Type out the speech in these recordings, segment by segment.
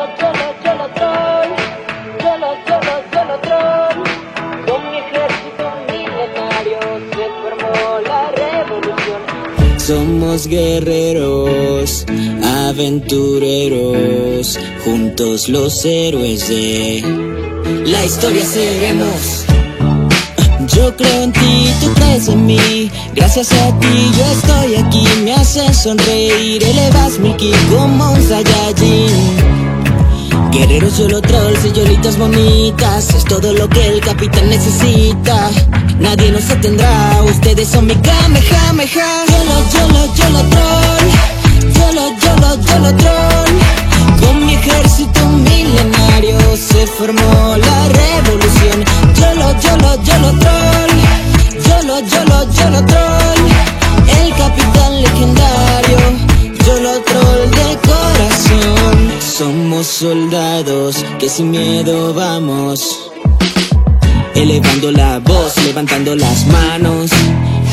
Yolo troll, Yolo troll. Con mi ejército milenario se formó la revolución. Somos guerreros, aventureros, juntos los héroes de la historia seremos. Yo creo en ti, tú crees en mí. Gracias a ti yo estoy aquí. Me haces sonreír, elevas mi ki como un Saiyajin. Guerreros, Yolo trolls y yolitas bonitas, es todo lo que el capitán necesita. Nadie nos detendrá, ustedes son mi Kamehameha. Yolo troll, Yolo troll. Con mi ejército milenario se formó la revolución. Yolo troll, Yolo troll. El capitán legendario, Yolo troll de corazón. Somos soldados que sin miedo vamos, elevando la voz, levantando las manos.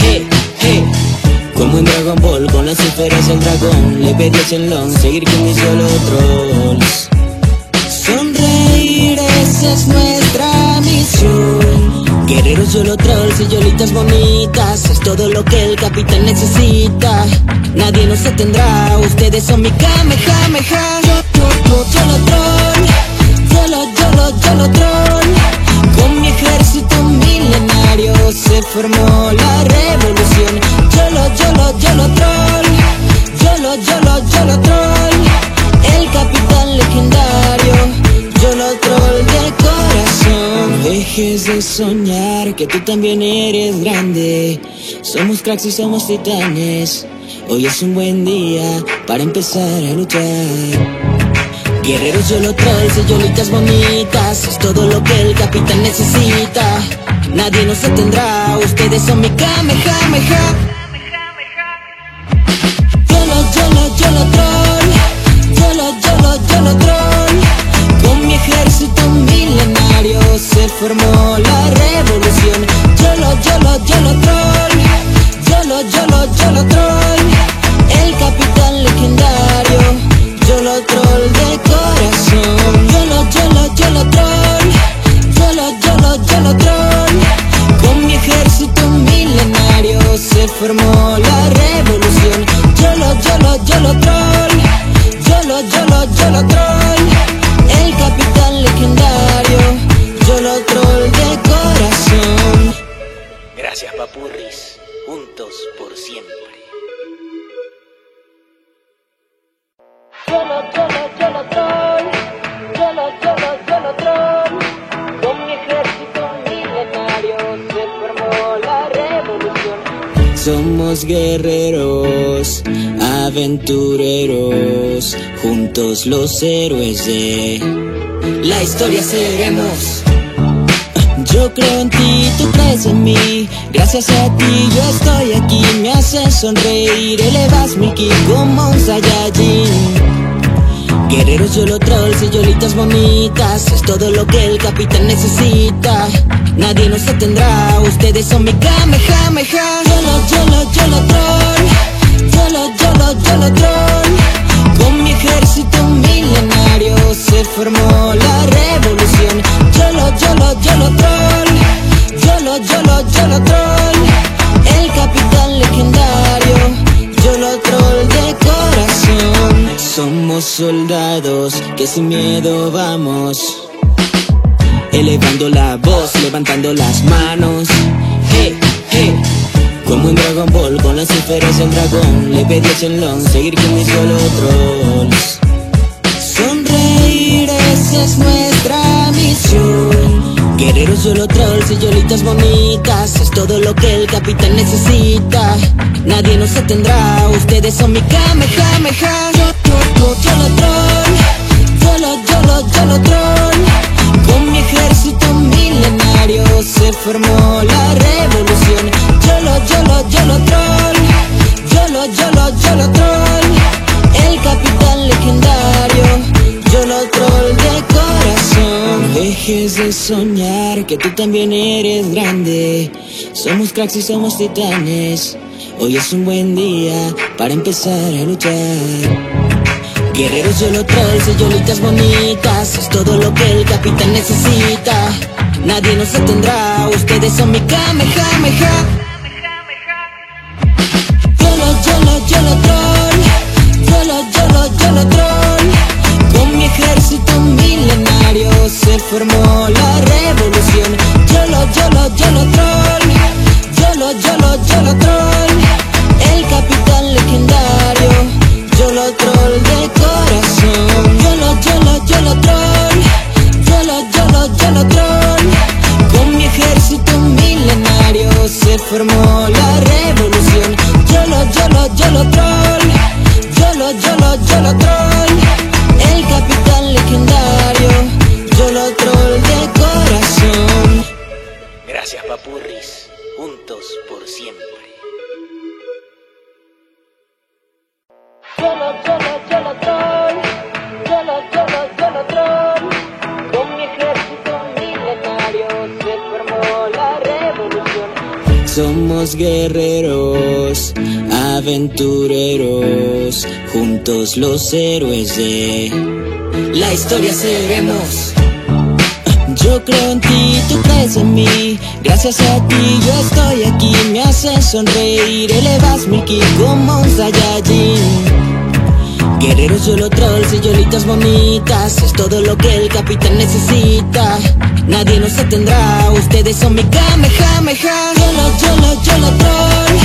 Hey, hey. Como en Dragon Ball, con las esferas del dragón, le pedí a Shenlong seguir con mis Yolo trolls. Sonreír, esa es nuestra misión. Guerreros, Yolo trolls y yolitas bonitas, es todo lo que el capitán necesita. Nadie nos detendrá, ustedes son mi Kamehameha. Yolo troll, Yolo troll. Con mi ejército milenario se formó la revolución. Yolo troll, Yolo troll. El capitán legendario, Yolo troll de corazón. Dejes de soñar que tú también eres grande. Somos cracks y somos titanes. Hoy es un buen día para empezar a luchar. Guerreros, Yolo trolls y yolitas bonitas, es todo lo que el capitán necesita. Nadie nos detendrá, ustedes son mi Kamehameha. Yolo troll, Yolo troll. Con mi ejército milenario se formó la revolución. Yolo troll, Yolo troll. El capitán legendario, Yolo troll de corazón. Yolo troll, Yolo troll. Con mi ejército milenario se formó la revolución. Yolo troll, Yolo troll. El capitán legendario, Yolo troll de corazón. Gracias, papurris, juntos por siempre. Yolo troll, Yolo troll. Con mi ejército milenario se formó la revolución. Somos guerreros, aventureros, juntos los héroes de la historia seremos. Yo creo en ti, tú crees en mí. Gracias a ti yo estoy aquí. Me haces sonreír, elevas mi ki como un Saiyajin. Guerreros, Yolo trolls y yolitas bonitas, es todo lo que el capitán necesita. Nadie nos detendrá, ustedes son mi Kamehameha. Yolo troll, Yolo troll. Con mi ejército milenario se formó la revolución. Yolo troll, Yolo troll. El capitán legendario, Yolo troll de corazón. Somos soldados que sin miedo vamos, elevando la voz, levantando las manos. Hey, hey. Como en Dragon Ball, con las esferas del dragón, le pedí a Shenlong seguir con mis Yolo trolls. Sonreír, esa es nuestra misión. Guerreros, Yolo trolls y yolitas bonitas, es todo lo que el capitán necesita. Nadie nos detendrá, ustedes son mi Kamehameha. Yolo troll, Yolo troll. Con mi ejército milenario se formó la revolución. Yolo troll, Yolo troll. El capitán legendario, Yolo troll de corazón. Dejes de soñar que tú también eres grande. Somos cracks y somos titanes. Hoy es un buen día para empezar a luchar. Guerreros YOLO trolls y yolitas bonitas, es todo lo que el capitán necesita. Nadie nos detendrá, ustedes son mi Kamehameha. YOLO troll, YOLO troll. Con mi ejército milenario se formó la revolución. YOLO troll, YOLO troll. El capitán legendario, YOLO troll de corazón. YOLO troll, YOLO troll. Con mi ejército milenario se formó la revolución. YOLO troll, YOLO troll. El capitán legendario, YOLO troll de corazón. Gracias, papurris, juntos por siempre. YOLO troll, YOLO troll. Con mi ejército milenario se formó la revolución. Somos guerreros, aventureros, juntos los héroes de la historia seremos. Yo creo en ti, tú crees en mí. Gracias a ti yo estoy aquí. Me haces sonreír, elevas mi ki como un Saiyajin. Guerreros YOLO trolls y yolitas bonitas, es todo lo que el capitán necesita. Nadie nos detendrá, ustedes son mi Kamehameha. YOLO troll,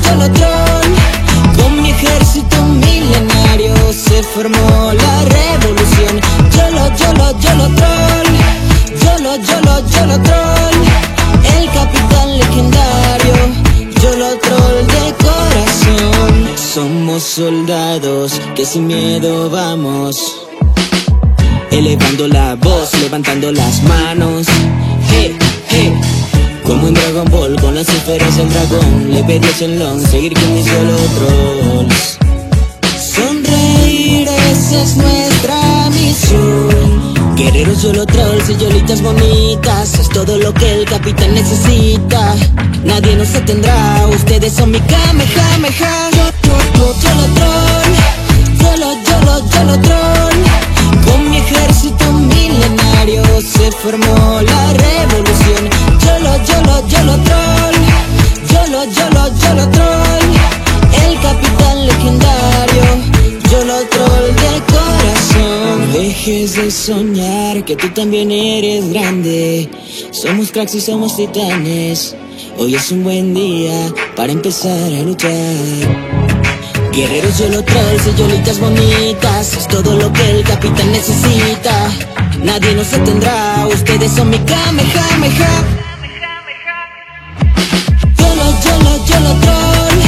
YOLO troll. Con mi ejército milenario se formó la revolución. YOLO troll, YOLO troll. El capitán legendario, YOLO troll de corazón. Somos soldados que sin miedo vamos, elevando la voz, levantando las manos. Como en Dragon Ball, con las esferas del dragón, le pedí a Shenlong seguir con mis YOLO trolls. Sonreír, esa es nuestra misión. Guerreros YOLO trolls y yolitas bonitas, es todo lo que el capitán necesita. Nadie nos detendrá, ustedes son mi Kamehameha. YOLO troll, YOLO troll. Con mi ejército milenario se formó la revolución. YOLO troll, YOLO troll. El capitán legendario, YOLO troll de corazón. No dejes de soñar que tú también eres grande. Somos cracks y somos titanes. Hoy es un buen día para empezar a luchar. Guerreros YOLO trolls y yolitas bonitas, es todo lo que el capitán necesita. Nadie nos detendrá, ustedes son mi Kamehameha. YOLO troll,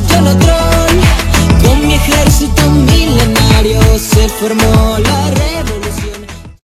YOLO troll. Con mi ejército milenario se formó la